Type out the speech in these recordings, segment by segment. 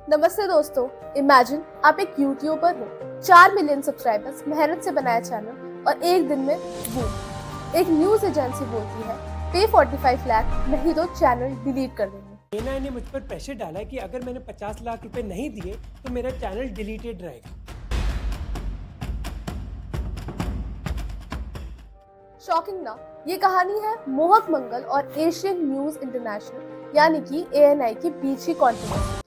नमस्ते दोस्तों, इमेजिन आप एक यूट्यूबर हो, 4 मिलियन सब्सक्राइबर्स, मेहनत से बनाया चैनल और एक दिन में बूम, एक न्यूज एजेंसी बोलती है पे 45 लाख नहीं तो चैनल डिलीट कर देंगे। एएनआई ने मुझ पर प्रेशर डाला कि अगर मैंने 50 लाख रुपए नहीं दिए तो मेरा चैनल डिलीटेड रहेगा। शॉकिंग ना, ये कहानी है मोहक मंगल और एशियन न्यूज इंटरनेशनल यानी कि एएनआई के बीच की कंट्रोवर्सी।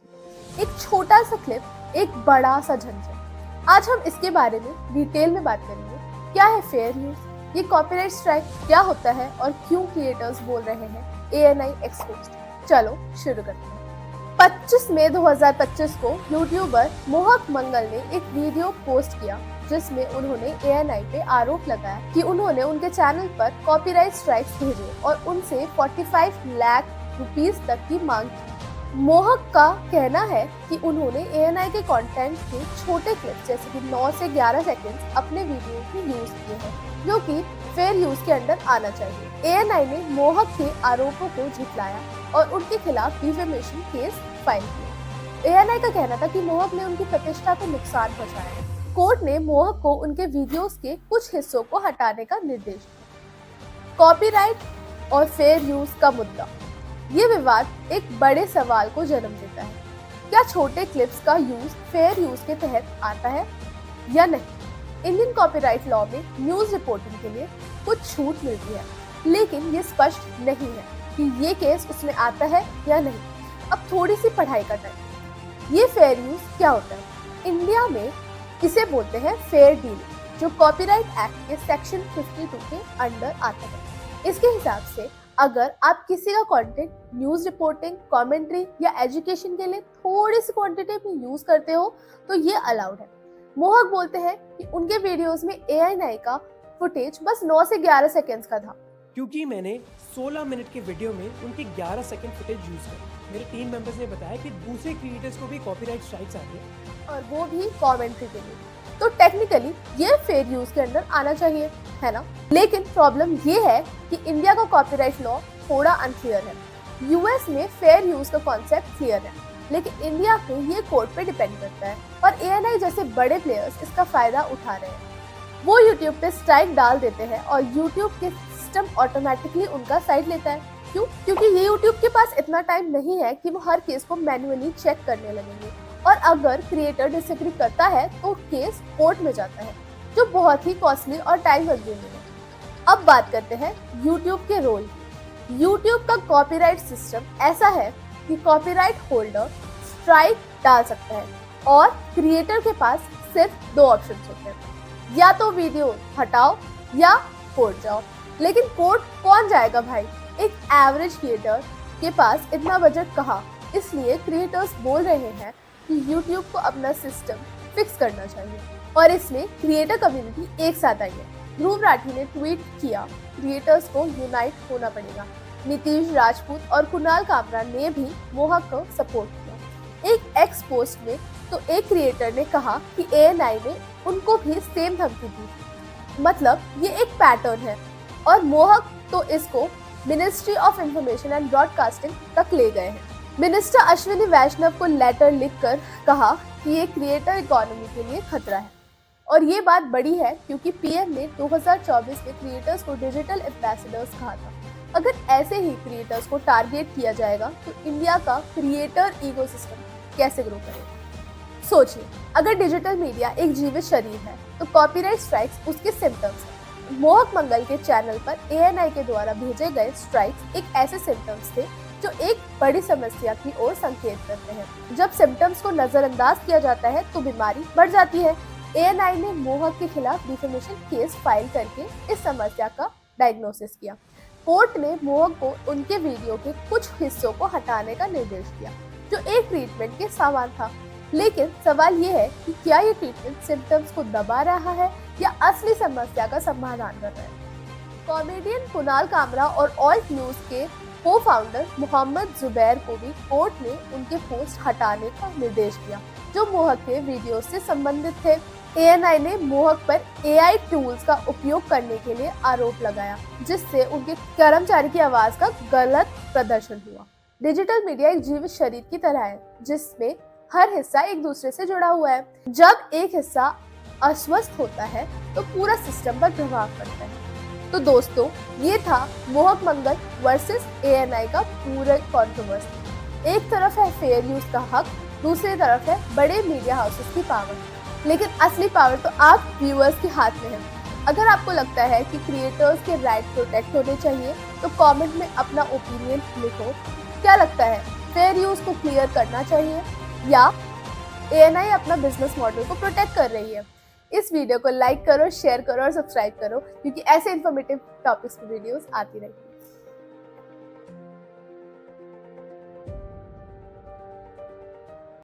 एक छोटा सा क्लिप, एक बड़ा सा झंझट। आज हम इसके बारे में डिटेल में बात करेंगे। क्या है फेयर यूज, ये कॉपीराइट स्ट्राइक क्या होता है और क्यों क्रिएटर्स बोल रहे हैं एएनआई एक्सपोज्ड। चलो शुरू करते हैं। 25 मई 2025 को यूट्यूबर मोहक मंगल ने एक वीडियो पोस्ट किया जिसमें उन्होंने एएनआई पे आरोप लगाया कि उन्होंने उनके चैनल पर कॉपीराइट स्ट्राइक्स भेजे और उनसे 45 लाख रुपीस तक की मांग की। मोहक का कहना है कि उन्होंने एएनआई के कंटेंट के छोटे क्लिप जैसे कि 9 से 11 सेकंड्स अपने वीडियो में यूज किए हैं जो कि फेयर यूज के अंडर आना चाहिए। एएनआई ने मोहक के आरोपों को झुठलाया और उनके खिलाफ डिफेमेशन केस फाइल किया। एएनआई का कहना था कि मोहक ने उनकी प्रतिष्ठा को नुकसान पहुंचाया है। कोर्ट ने मोहक को उनके वीडियोस के कुछ हिस्सों को हटाने का निर्देश दिया। कॉपीराइट और फेयर यूज का मुद्दा, ये विवाद एक बड़े सवाल को जन्म देता है। क्या छोटे क्लिप्स का यूज फेयर यूज के तहत आता है या नहीं? इंडियन कॉपीराइट लॉ में न्यूज रिपोर्टिंग के लिए कुछ छूट मिलती है, लेकिन ये स्पष्ट नहीं है कि ये केस उसमें आता है या नहीं। अब थोड़ी सी पढ़ाई का टाइम। ये फेयर यूज क्या होता है? इंडिया में इसे बोलते हैं फेयर डीलिंग, जो कॉपीराइट एक्ट के सेक्शन 52 के अंडर आता है। इसके हिसाब से अगर आप किसी का कंटेंट न्यूज रिपोर्टिंग, कमेंट्री या एजुकेशन के लिए थोड़ी सी क्वांटिटी में यूज करते हो तो ये अलाउड है। मोहक बोलते हैं कि उनके वीडियोस में एएनआई का फुटेज बस 9 से 11 सेकंड्स का था, क्योंकि मैंने 16 मिनट के वीडियो में उनके 11 सेकंड फुटेज यूज किया। मेरे टीम मेंबर्स ने बताया कि दूसरे क्रिएटर्स को भी कॉपीराइट स्ट्राइक्स आती है और वो भी कमेंट्री के लिए। तो टेक्निकली ये फेयर यूज के अंदर आना चाहिए, है ना? लेकिन प्रॉब्लम ये है कि इंडिया का कॉपीराइट लॉ थोड़ा अनक्लियर है। यूएस में फेयर यूज का कॉन्सेप्ट क्लियर है, लेकिन इंडिया के ये कोर्ट पे डिपेंड करता है और एएनआई जैसे बड़े प्लेयर्स इसका फायदा उठा रहे हैं। वो यूट्यूब पे स्ट्राइक डाल देते हैं और यूट्यूब के सिस्टम ऑटोमेटिकली उनका साइड लेता है। क्यों? क्योंकि ये यूट्यूब के पास इतना टाइम नहीं है कि वो हर केस को मैन्युअली चेक करने लगेंगे और अगर क्रिएटर डिसएग्री करता है तो केस कोर्ट में जाता है, जो बहुत ही कॉस्टली और टाइम कंज्यूमिंग है। अब बात करते हैं यूट्यूब के रोल। यूट्यूब का कॉपीराइट सिस्टम ऐसा है कि कॉपीराइट होल्डर स्ट्राइक डाल सकता है और क्रिएटर के पास सिर्फ 2 ऑप्शन होते हैं, या तो वीडियो हटाओ या कोर्ट जाओ। लेकिन कोर्ट कौन जाएगा भाई? एक एवरेज क्रिएटर के पास इतना बजट कहाँ? इसलिए क्रिएटर्स बोल रहे हैं कि YouTube को अपना सिस्टम फिक्स करना चाहिए और इसमें क्रिएटर कम्युनिटी एक साथ आई है। ध्रुव राठी ने ट्वीट किया, क्रिएटर्स को यूनाइट होना पड़ेगा। नीतीश राजपूत और कुणाल कामरा ने भी मोहक को सपोर्ट किया। एक एक्स पोस्ट में तो एक क्रिएटर ने कहा कि एएनआई ने उनको भी सेम धमकी दी। मतलब ये एक पैटर्न है और मोहक तो इसको ministry of information and broadcasting तक ले गए हैं। मिनिस्टर अश्विनी वैष्णव को लेटर लिखकर कहा कि ये क्रिएटर इकोनॉमी के लिए खतरा है। और ये बात बड़ी है क्योंकि पीएम ने 2024 में क्रिएटर्स को डिजिटल एम्बेसडर्स कहा था। अगर ऐसे ही क्रिएटर्स को टारगेट किया जाएगा तो इंडिया का क्रिएटर इकोसिस्टम कैसे ग्रो करेगा? सोचिए, अगर डिजिटल मीडिया एक जीवित शरीर है तो कॉपीराइट स्ट्राइक्स उसके सिम्टम्स हैं। मोहक मंगल के चैनल पर एएनआई के द्वारा भेजे गए स्ट्राइक्स एक ऐसे सिम्टम्स थे जो एक बड़ी समस्या की ओर संकेत करते हैं। जब सिम्टम्स को नजरअंदाज किया जाता है तो बीमारी बढ़ जाती है। एएनआई ने मोहक के खिलाफ डिफेमेशन केस फाइल करके इस समस्या का डायग्नोसिस किया। कोर्ट ने मोहक को उनके वीडियो के कुछ हिस्सों को हटाने का निर्देश दिया जो एक ट्रीटमेंट के समान था। लेकिन सवाल ये है कि क्या ये ट्रीटमेंट सिम्टम्स को दबा रहा है या असली समस्या का समाधान कर रहा है? कॉमेडियन कुणाल कामरा और ऑल्ट न्यूज के को फाउंडर मोहम्मद जुबैर को भी कोर्ट ने उनके पोस्ट हटाने का निर्देश दिया जो मोहक के वीडियो से संबंधित थे। एएनआई ने मोहक पर एआई टूल्स का उपयोग करने के लिए आरोप लगाया जिससे उनके कर्मचारी की आवाज का गलत प्रदर्शन हुआ। डिजिटल मीडिया एक जीवित शरीर की तरह है जिसमें हर हिस्सा एक दूसरे से जुड़ा हुआ है। जब एक हिस्सा अस्वस्थ होता है तो पूरा सिस्टम पर प्रभाव पड़ता है। तो दोस्तों, ये था मोहक मंगल वर्सेस ANI का पूरा कंट्रोवर्सी। एक तरफ है फेयर यूज का हक, दूसरी तरफ है बड़े मीडिया हाउसेस की पावर। लेकिन असली पावर तो आप व्यूअर्स के हाथ में है। अगर आपको लगता है कि क्रिएटर्स के राइट प्रोटेक्ट होने चाहिए तो कमेंट में अपना ओपिनियन लिखो। क्या लगता है, फेयर यूज को क्लियर करना चाहिए या ANI अपना बिजनेस मॉडल को प्रोटेक्ट कर रही है? इस वीडियो को लाइक करो, शेयर करो और सब्सक्राइब करो, क्योंकि ऐसे इन्फॉर्मेटिव टॉपिक्स की वीडियोस आती रहेंगी।